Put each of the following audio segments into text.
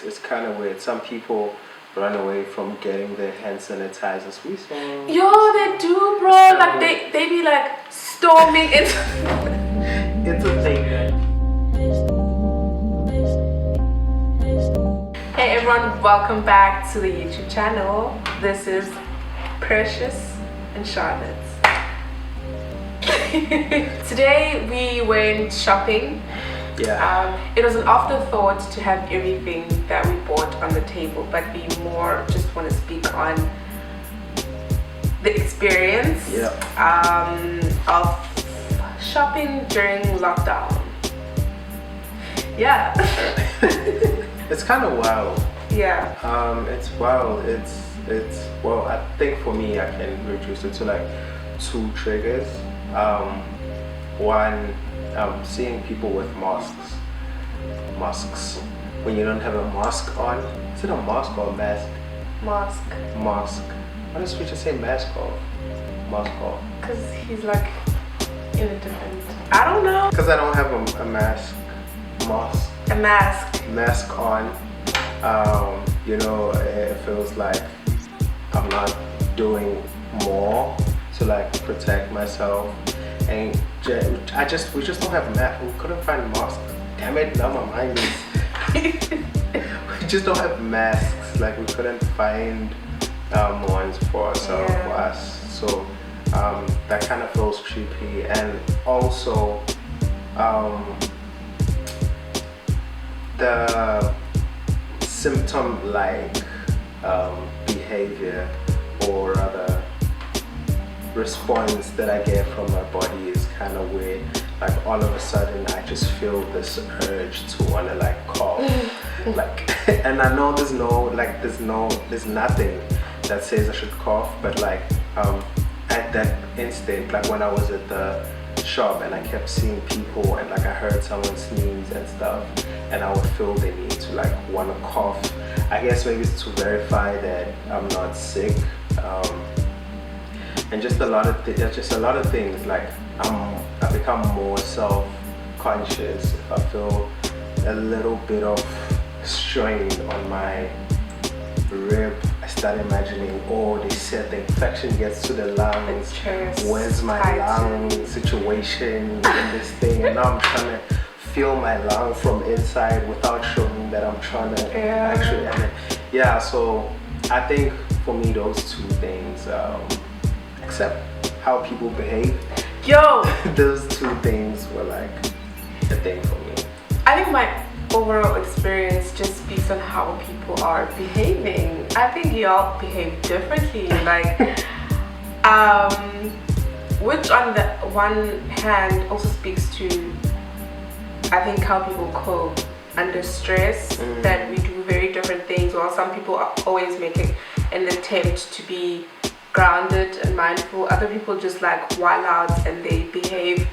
it's kind of weird. Some people run away from getting their hand sanitizers. Yo, they do, bro. Like they be like storming into It's a thing, man. Hey everyone, welcome back to the YouTube channel. This is Precious and Charlotte. Today we went shopping. Yeah. It was an afterthought to have everything that we bought on the table, but we more just want to speak on the experience of shopping during lockdown. Yeah. It's kind of wild. Yeah. It's wild. It's well, I think for me I can reduce it to like two triggers. One, seeing people with masks. When you don't have a mask on, is it a mask or a mask? Mask. Why does we just say mask off? Mask off. Because he's like in a different. I don't know. Because I don't have a mask. A mask. Mask on. It feels like I'm not doing more to like protect myself. And we just don't have masks. We couldn't find masks. Damn it, now my mind is. We just don't have masks. Like we couldn't find ones for ourselves, for us. So that kind of feels creepy. And also the symptom-like behavior, or rather response that I get from my body is kind of weird. Like all of a sudden I just feel this urge to want to like cough. And I know there's nothing that says I should cough, but like at that instant, like when I was at the shop and I kept seeing people and like I heard someone sneeze and stuff, and I would feel the need to like want to cough. I guess maybe it's to verify that I'm not sick. And just a lot of things. Like I become more self-conscious. If I feel a little bit of strain on my rib, I start imagining, they said the infection gets to the lungs. Where's my lung situation in this thing? And now I'm trying to feel my lung from inside without showing that I'm trying to actually. So I think for me those two things, except how people behave. Yo! Those two things were like the thing for me. I think my overall experience just speaks on how people are behaving. I think y'all behave differently. Like, which on the one hand also speaks to, I think, how people cope under stress. That we do very different things. While some people are always making an attempt to be grounded and mindful, other people just like wild out and they behave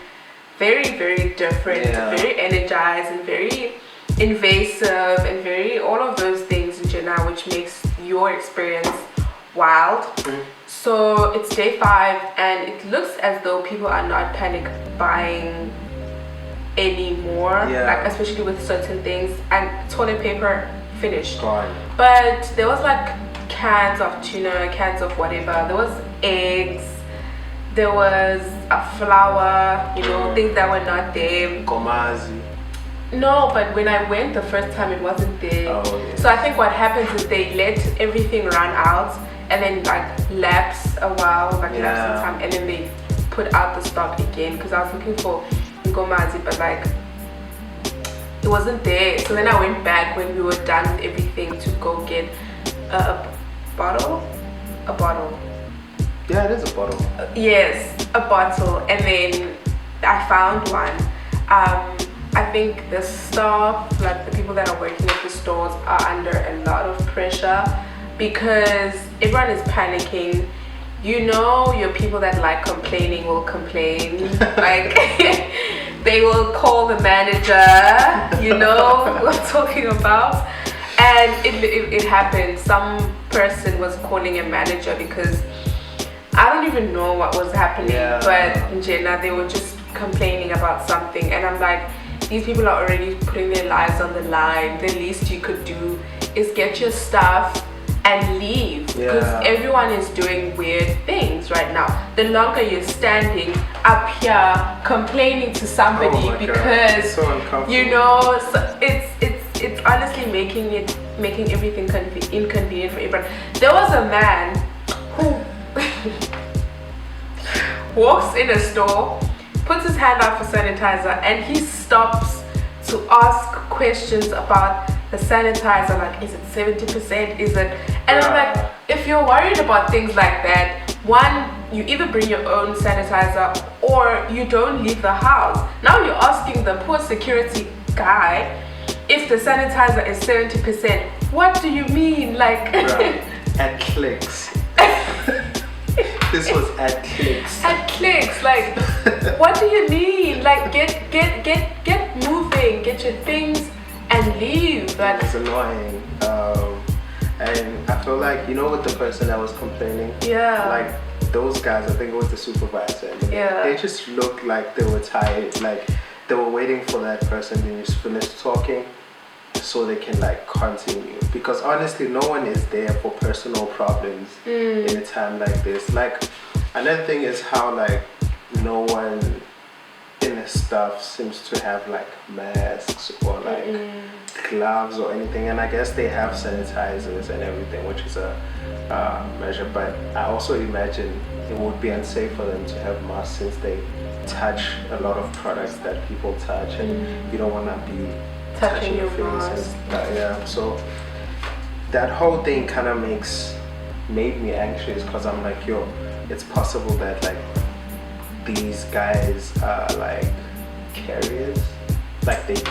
very, very different, very energized and very invasive and very all of those things in general, which makes your experience wild. So it's day 5 and it looks as though people are not panic buying anymore, like especially with certain things. And toilet paper finished, but there was like cans of tuna, cans of whatever. There was eggs, there was a flour, things that were not there. Gomazi. No, but when I went the first time it wasn't there. So I think what happens is they let everything run out and then like lapse a while, lapse some time, and then they put out the stock again, because I was looking for Gomazi, but like it wasn't there. So then I went back when we were done with everything to go get a bottle. Yeah, it is a bottle. Yes, a bottle. And then I found one. I think the staff, like the people that are working at the stores, are under a lot of pressure because everyone is panicking. Your people that like complaining will complain. Like they will call the manager, what I'm talking about. And it happened. Some person was calling a manager because I don't even know what was happening, but in Jenna, they were just complaining about something, and I'm like, these people are already putting their lives on the line. The least you could do is get your stuff and leave, because everyone is doing weird things right now. The longer you're standing up here complaining to somebody because so uncomfortable. you know, so it's honestly making everything inconvenient for everyone. There was a man who walks in a store, puts his hand out for sanitizer, and he stops to ask questions about the sanitizer, like, is it 70%, is it, and I'm like, if you're worried about things like that, one, you either bring your own sanitizer or you don't leave the house. Now you're asking the poor security guy if the sanitizer is 70%. What do you mean? Like, at Clicks. This was at Clicks. At Clicks, like, what do you mean? Like, get moving, get your things and leave. Like, it's annoying. And I feel like, you know, with the person that was complaining, like those guys, I think it was the supervisor, they just looked like they were tired, like they were waiting for that person to just finish talking so they can like continue, because honestly no one is there for personal problems in a time like this. Like, another thing is how like no one in the stuff seems to have like masks or like gloves or anything, and I guess they have sanitizers and everything, which is a measure, but I also imagine it would be unsafe for them to have masks since they touch a lot of products that people touch, and you don't want to be touching your face and so that whole thing kind of made me anxious, because I'm like, yo, it's possible that like these guys are like carriers, like they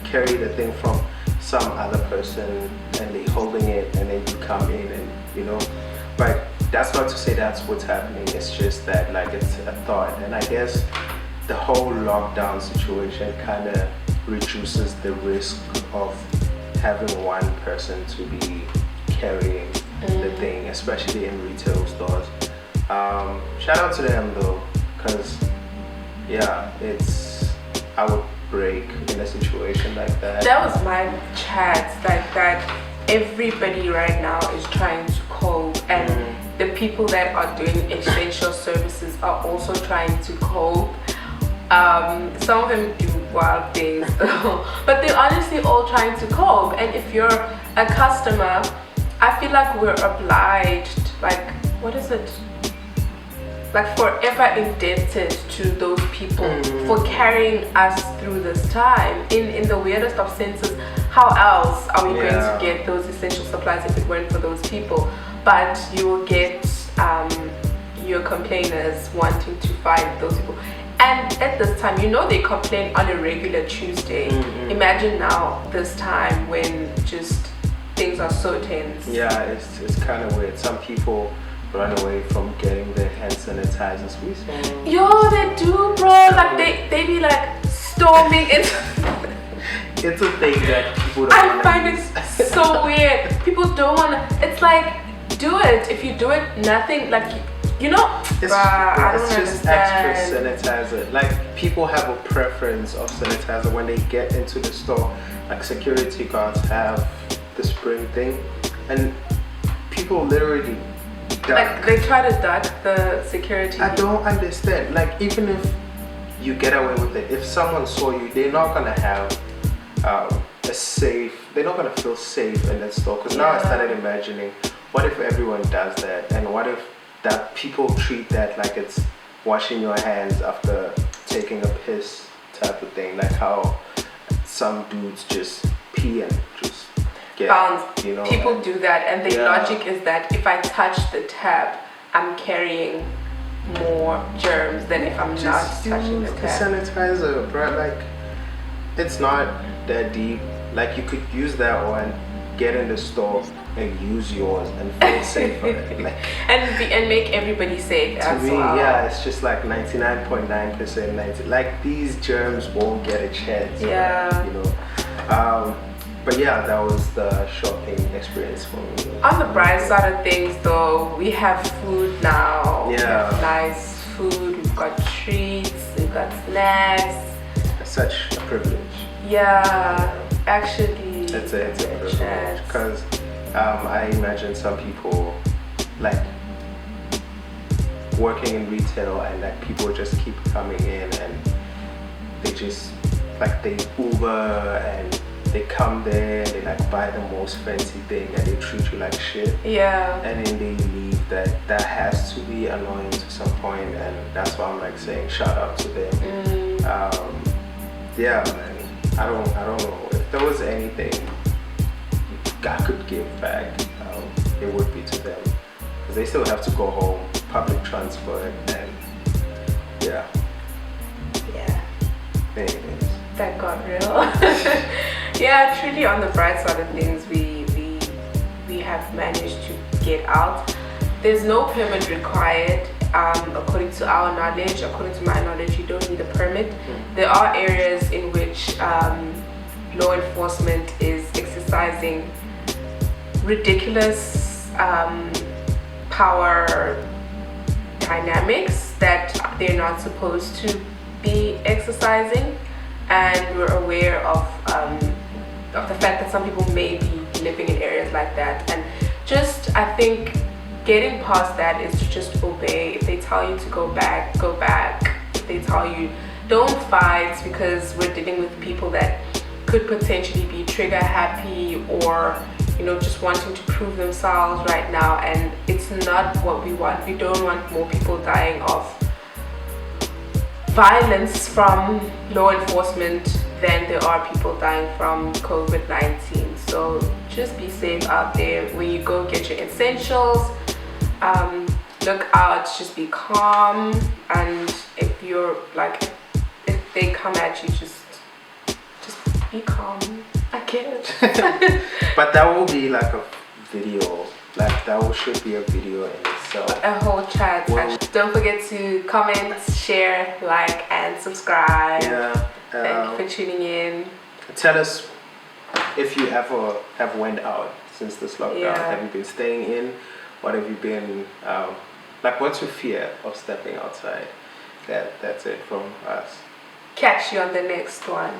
carry the thing from some other person and they holding it, and then you come in and you know, but that's not to say that's what's happening. It's just that like it's a thought, and I guess the whole lockdown situation kind of reduces the risk of having one person to be carrying the thing, especially in retail stores. Shout out to them though, because I would break in a situation like that. That was my chat, like that everybody right now is trying to cope, and the people that are doing essential services are also trying to cope. Some of them do wild things but they're honestly all trying to cope, and if you're a customer, I feel like we're obliged, like, what is it, like forever indebted to those people for carrying us through this time in the weirdest of senses. How else are we going to get those essential supplies if it weren't for those people? But you will get your complainers wanting to find those people. And at this time, you know, they complain on a regular Tuesday. Imagine now this time when just things are so tense. Yeah, it's kind of weird. Some people run away from getting their hand sanitizers. Yo, they do, bro. Like they be like storming into. It's a thing that people don't I find it so weird. People don't want to. It's like, do it. If you do it, nothing, like, you know, it's just extra sanitizer. Like, people have a preference of sanitizer when they get into the store. Like, security guards have the spring thing, and people literally duck. Like, they try to duck the security. I don't understand. Like, even if you get away with it, if someone saw you, they're not gonna have they're not gonna feel safe in that store. Because now I started imagining, what if everyone does that, and what if that people treat that like it's washing your hands after taking a piss type of thing, like how some dudes just pee and just get bounce. You know, people do that, and the logic is that if I touch the tap, I'm carrying more germs than if I'm not touching the tap. Sanitizer, bro. Like, it's not that deep. Like, you could use that one, get in the store and use yours and feel safer. Like, and make everybody safe as well. Yeah, it's just like 99.9%. Like, these germs won't get a chance. Yeah. You know. But yeah, that was the shopping experience for me. On the bright side of things, though, we have food now. Yeah. We have nice food. We've got treats. We've got snacks. Such a privilege. Yeah, actually. It's a privilege chance. because I imagine some people like working in retail and like people just keep coming in and they just like they Uber and they come there and they like buy the most fancy thing and they treat you like shit. Yeah. And then they leave. That has to be annoying to some point, and that's why I'm like saying shout out to them. Yeah, man. I don't know if there was anything I could give back. It would be to them because they still have to go home, public transport, and yeah. Anyways. That got real. Yeah, truly on the bright side of things, we have managed to get out. There's no permit required. According to our knowledge, according to my knowledge, you don't need a permit. There are areas in which law enforcement is exercising ridiculous power dynamics that they're not supposed to be exercising, and we're aware of the fact that some people may be living in areas like that, and just I think getting past that is to just obey. If they tell you to go back, go back. If they tell you don't fight, because we're dealing with people that could potentially be trigger happy or just wanting to prove themselves right now, and it's not what we want. We don't want more people dying of violence from law enforcement than there are people dying from COVID-19. So just be safe out there. When you go get your essentials, look out, just be calm, and if you're like, if they come at you, just be calm. I guess. But that will be like a video, like that should be a video in itself. A whole chat. Well, don't forget to comment, share, like, and subscribe. Yeah. Thank you for tuning in. Tell us if you ever have went out since this lockdown. Yeah. Have you been staying in? What have you been like? What's your fear of stepping outside? That's it from us. Catch you on the next one.